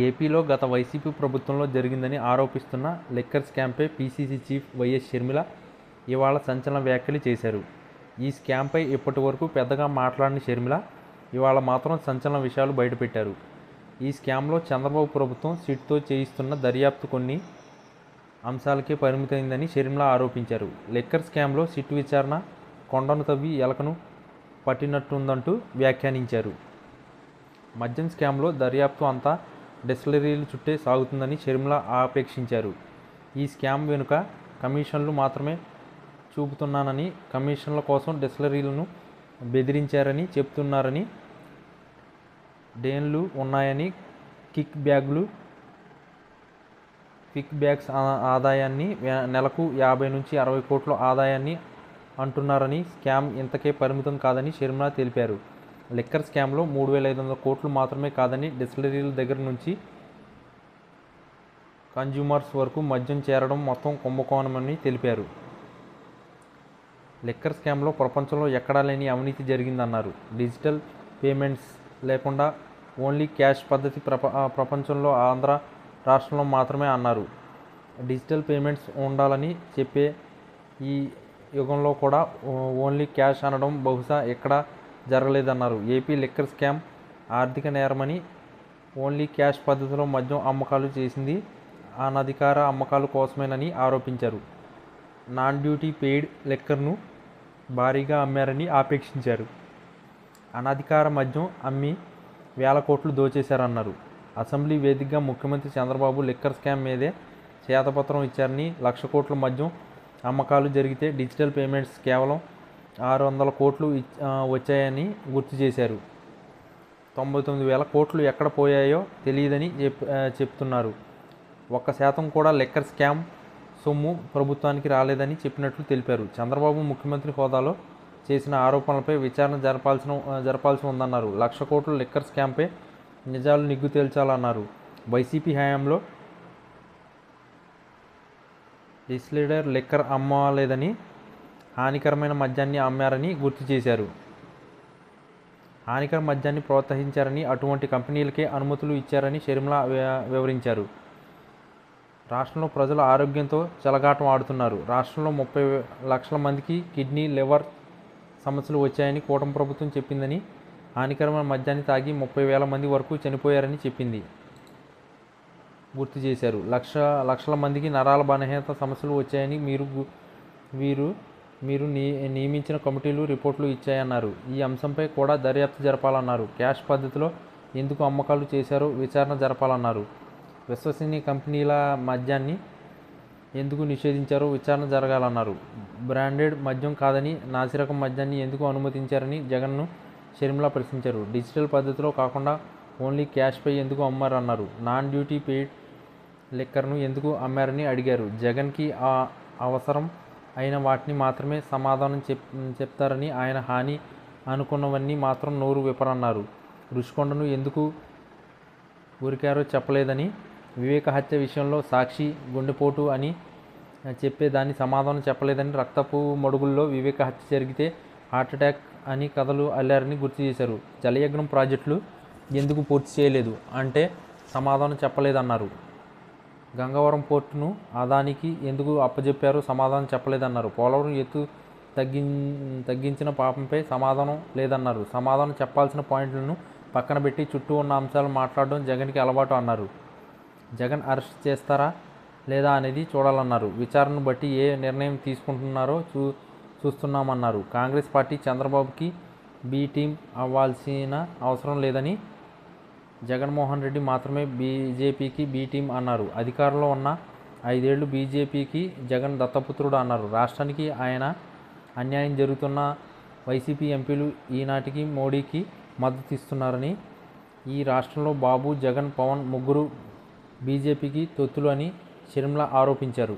ఏపీలో గత వైసీపీ ప్రభుత్వంలో జరిగిందని ఆరోపిస్తున్న లిక్కర్ స్కామ్పై పీసీసీ చీఫ్ వైఎస్ షర్మిల ఇవాళ సంచలన వ్యాఖ్యలు చేశారు. ఈ స్కామ్పై ఇప్పటి వరకు పెద్దగా మాట్లాడని షర్మిల ఇవాళ మాత్రం సంచలన విషయాలు బయటపెట్టారు. ఈ స్కామ్లో చంద్రబాబు ప్రభుత్వం సిట్తో చేయిస్తున్న దర్యాప్తు కొన్ని అంశాలకే పరిమితమైందని షర్మిల ఆరోపించారు. లిక్కర్ స్కామ్లో సిట్ విచారణ కొండను తవ్వి ఎలకను పట్టినట్టుందంటూ వ్యాఖ్యానించారు. మద్యం స్కామ్లో దర్యాప్తు అంతా డిస్టిలరీల చుట్టే సాగుతుందని షర్మిల ఆపేక్షించారు. ఈ స్కామ్ వెనుక కమిషన్లు మాత్రమే చూపుతున్నానని, కమిషన్ల కోసం డిస్టిలరీలను బెదిరించారని చెప్తున్నారని, డేన్లు ఉన్నాయని, కిక్ బ్యాగ్స్ ఆదాయాన్ని నెలకు 50 నుంచి 60 కోట్ల ఆదాయాన్ని అంటున్నారని, స్కామ్ ఇంతకే పరిమితం కాదని షర్మిల తెలిపారు. లిక్కర్ స్కామ్లో 3,500 కోట్లు మాత్రమే కాదని, డిస్టిలరీల దగ్గర నుంచి కన్జ్యూమర్స్ వరకు మద్యం చేరడం మొత్తం కుంభకోణమని తెలిపారు. లిక్కర్ స్కామ్లో ప్రపంచంలో ఎక్కడా లేని అవినీతి జరిగిందన్నారు. డిజిటల్ పేమెంట్స్ లేకుండా ఓన్లీ క్యాష్ పద్ధతి ప్రపంచంలో ఆంధ్ర రాష్ట్రంలో మాత్రమే అన్నారు. డిజిటల్ పేమెంట్స్ ఉండాలని చెప్పే ఈ యుగంలో కూడా ఓన్లీ క్యాష్ అనడం బహుశా ఎక్కడా జరగలేదన్నారు. ఏపీ లిక్కర్ స్కామ్ ఆర్థిక నేరమని, ఓన్లీ క్యాష్ పద్ధతిలో మద్యం అమ్మకాలు చేసింది అనధికార అమ్మకాల కోసమేనని ఆరోపించారు. నాన్ డ్యూటీ పెయిడ్ లిక్కర్ను భారీగా అమ్మారని ఆపేక్షించారు. అనధికార మద్యం అమ్మి వేల కోట్లు దోచేశారన్నారు. అసెంబ్లీ వేదికగా ముఖ్యమంత్రి చంద్రబాబు లిక్కర్ స్కామ్ మీదే శ్వేతపత్రం ఇచ్చారని, 1,00,000 కోట్ల మద్యం అమ్మకాలు జరిగితే డిజిటల్ పేమెంట్స్ కేవలం 600 కోట్లు వచ్చాయని గుర్తు చేశారు. 99,000 కోట్లు ఎక్కడ పోయాయో తెలియదని చెప్తున్నారు. 1% కూడా లిక్కర్ స్కామ్ సొమ్ము ప్రభుత్వానికి రాలేదని చెప్పినట్లు తెలిపారు. చంద్రబాబు ముఖ్యమంత్రి హోదాలో చేసిన ఆరోపణలపై విచారణ జరపాల్సి ఉందన్నారు. 1,00,000 కోట్ల లిక్కర్ స్కామ్పై నిజాలు నిగ్గు తేల్చాలన్నారు. వైసీపీ హయాంలో డిస్టిల్డ్ లిక్కర్ అమ్మలేదని, హానికరమైన మద్యాన్ని అమ్మారని గుర్తు చేశారు. హానికర మద్యాన్ని ప్రోత్సహించారని, అటువంటి కంపెనీలకే అనుమతులు ఇచ్చారని షర్మిల వివరించారు. రాష్ట్రంలో ప్రజల ఆరోగ్యంతో చెలగాటం ఆడుతున్నారు. రాష్ట్రంలో 30 లక్షల మందికి కిడ్నీ, లివర్ సమస్యలు వచ్చాయని కూటమి ప్రభుత్వం చెప్పిందని, హానికరమైన మద్యాన్ని తాగి 30,000 మంది వరకు చనిపోయారని చెప్పింది గుర్తు చేశారు. లక్షల మందికి నరాల బలహీనత సమస్యలు వచ్చాయని మీరు నియమించిన కమిటీలు రిపోర్టులు ఇచ్చాయన్నారు. ఈ అంశంపై కూడా దర్యాప్తు జరపాలన్నారు. క్యాష్ పద్ధతిలో ఎందుకు అమ్మకాలు చేశారో విచారణ జరపాలన్నారు. విశ్వసనీయ కంపెనీల మద్యాన్ని ఎందుకు నిషేధించారో విచారణ జరగాలన్నారు. బ్రాండెడ్ మద్యం కాదని నాసిరకం మద్యాన్ని ఎందుకు అనుమతించారని జగన్ను షర్మిల ప్రశ్నించారు. డిజిటల్ పద్ధతిలో కాకుండా ఓన్లీ క్యాష్పై ఎందుకు అమ్మారన్నారు. నాన్ డ్యూటీ పెయిడ్ లిక్కర్ను ఎందుకు అమ్మారని అడిగారు. జగన్కి అవసరం అయిన వాటిని మాత్రమే సమాధానం చెప్తారని, ఆయన హాని అనుకున్నవన్నీ మాత్రం నోరు విప్పరన్నారు. రుషికొండను ఎందుకు ఉరికారో చెప్పలేదని, వివేక హత్య విషయంలో సాక్షి గుండెపోటు అని చెప్పేదాన్ని సమాధానం చెప్పలేదని, రక్తపు మడుగుల్లో వివేక హత్య జరిగితే హార్ట్అటాక్ అని కథలు అల్లారని గుర్తు చేశారు. జలయజ్ఞం ప్రాజెక్టులు ఎందుకు పూర్తి చేయలేదు అంటే సమాధానం చెప్పలేదన్నారు. గంగవరం పోర్టును అదానికి ఎందుకు అప్పజెప్పారో సమాధానం చెప్పలేదన్నారు. పోలవరం ఎత్తు తగ్గించిన పాపంపై సమాధానం లేదన్నారు. సమాధానం చెప్పాల్సిన పాయింట్లను పక్కన పెట్టి చుట్టూ ఉన్న అంశాలు మాట్లాడడం జగన్కి అలవాటు అన్నారు. జగన్ అరెస్ట్ చేస్తారా లేదా అనేది చూడాలన్నారు. విచారణను బట్టి ఏ నిర్ణయం తీసుకుంటున్నారో చూస్తున్నామన్నారు. కాంగ్రెస్ పార్టీ చంద్రబాబుకి బి టీం అవ్వాల్సిన అవసరం లేదని, జగన్మోహన్ రెడ్డి మాత్రమే బీజేపీకి బి టీం అన్నారు. అధికారంలో ఉన్న 5 ఏళ్లు బీజేపీకి జగన్ దత్తపుత్రుడు అన్నారు. రాష్ట్రానికి ఆయన అన్యాయం జరుగుతున్న వైసీపీ ఎంపీలు ఈనాటికి మోడీకి మద్దతు ఇస్తున్నారని, ఈ రాష్ట్రంలో బాబు, జగన్, పవన్ ముగ్గురు బీజేపీకి తొత్తులు అని షర్మిల ఆరోపించారు.